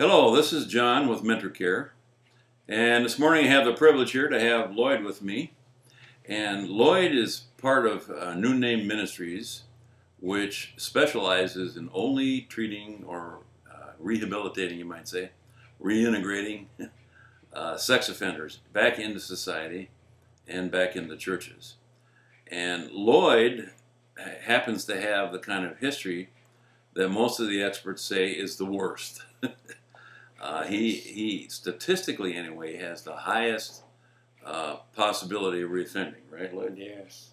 Hello, this is John with MentorCare, and this morning I have the privilege here to have Lloyd with me. And Lloyd is part of New Name Ministries, which specializes in only treating or rehabilitating, you might say, reintegrating sex offenders back into society and back into churches. And Lloyd happens to have the kind of history that most of the experts say is the worst. He statistically anyway has the highest possibility of reoffending, right, Lloyd? Yes,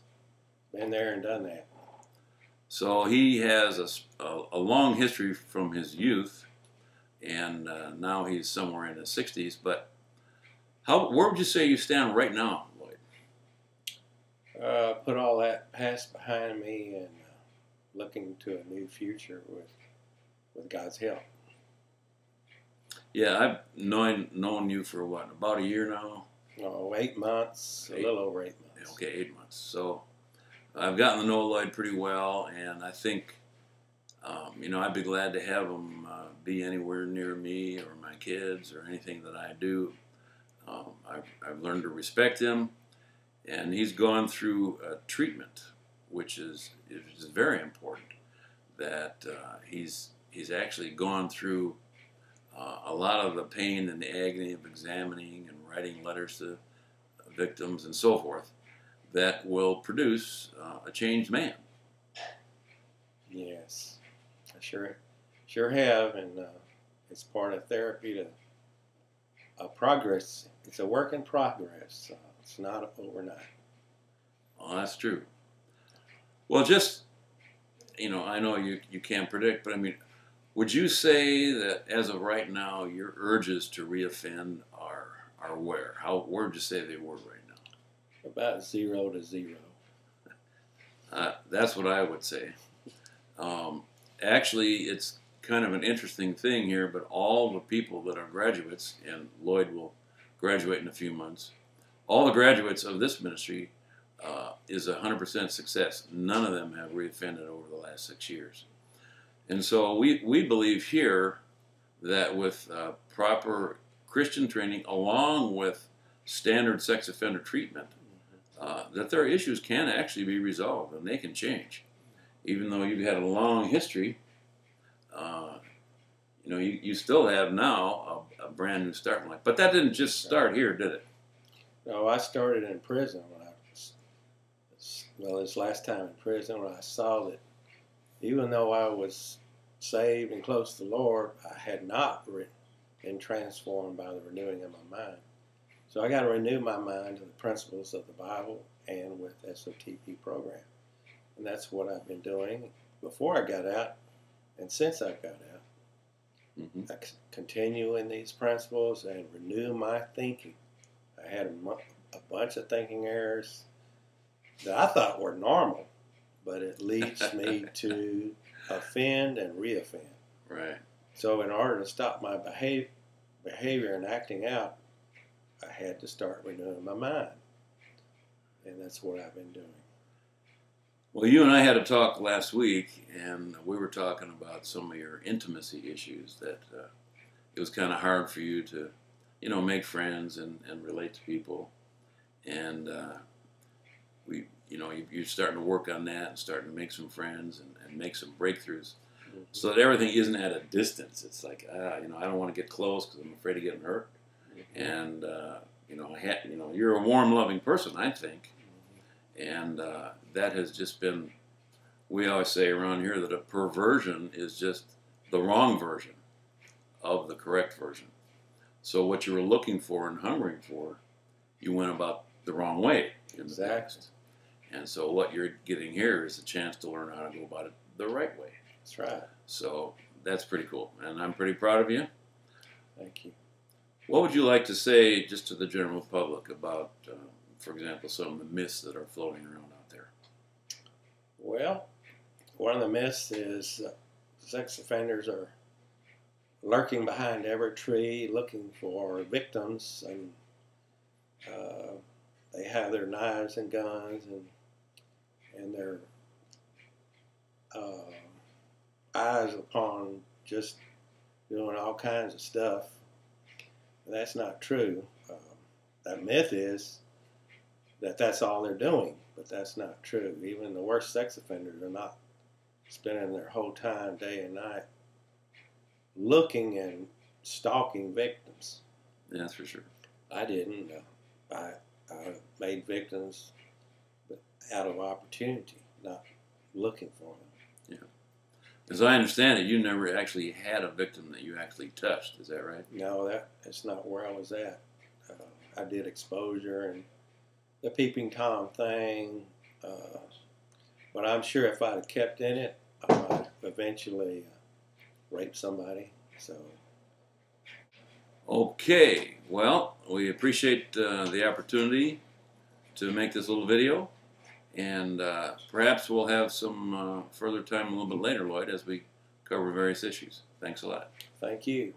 been there and done that. So he has a long history from his youth, and now he's somewhere in his 60s. But where would you say you stand right now, Lloyd? Put all that past behind me and looking to a new future with God's help. Yeah, I've known you for what, about a year now? Oh, 8 months, a little over 8 months. Okay, 8 months. So I've gotten to know Lloyd pretty well, and I think, I'd be glad to have him be anywhere near me or my kids or anything that I do. I've learned to respect him, and he's gone through a treatment, which is very important. That he's actually gone through a lot of the pain and the agony of examining and writing letters to victims and so forth that will produce a changed man. Yes, I sure have, and it's part of therapy to progress. It's a work in progress. It's not overnight. Well, that's true. Well, just, I know you can't predict, but I mean, would you say that as of right now, your urges to reoffend are where? Where would you say they were right now? About 0 to 0. That's what I would say. Actually, it's kind of an interesting thing here, but all the people that are graduates, and Lloyd will graduate in a few months, all the graduates of this ministry is 100% success. None of them have reoffended over the last 6 years. And so we believe here that with proper Christian training along with standard sex offender treatment, that their issues can actually be resolved and they can change. Even though you've had a long history, you still have now a brand new start in life. But that didn't just start here, did it? No, I started in prison this last time in prison when I saw that even though I was saved and close to the Lord, I had not been transformed by the renewing of my mind. So I got to renew my mind to the principles of the Bible and with SOTP program. And that's what I've been doing before I got out and since I got out. I continue in these principles and renew my thinking. I had a bunch of thinking errors that I thought were normal, but it leads me to offend and reoffend. Right. So in order to stop my behavior and acting out, I had to start renewing my mind. And that's what I've been doing. Well, you and I had a talk last week, and we were talking about some of your intimacy issues, that it was kind of hard for you to, make friends and relate to people. And you're starting to work on that and starting to make some friends and make some breakthroughs, so that everything isn't at a distance. It's like, I don't want to get close because I'm afraid of getting hurt. And you're a warm, loving person, I think. And that has just been, we always say around here that a perversion is just the wrong version of the correct version. So what you were looking for and hungering for, you went about the wrong way in the past. And so what you're getting here is a chance to learn how to go about it the right way. That's right. So that's pretty cool. And I'm pretty proud of you. Thank you. What would you like to say just to the general public about, for example, some of the myths that are floating around out there? Well, one of the myths is sex offenders are lurking behind every tree looking for victims, and they have their knives and guns and their eyes upon just doing all kinds of stuff. That's not true. That myth is that that's all they're doing, but that's not true. Even the worst sex offenders are not spending their whole time, day and night, looking and stalking victims. Yeah, that's for sure. I didn't. I made victims out of opportunity, not looking for them. Yeah. As I understand it, you never actually had a victim that you actually touched. Is that right? No, that's not where I was at. I did exposure and the peeping Tom thing, but I'm sure if I'd have kept in it, I might have eventually raped somebody. So. Okay, well, we appreciate the opportunity to make this little video, and perhaps we'll have some further time a little bit later, Lloyd, as we cover various issues. Thanks a lot. Thank you.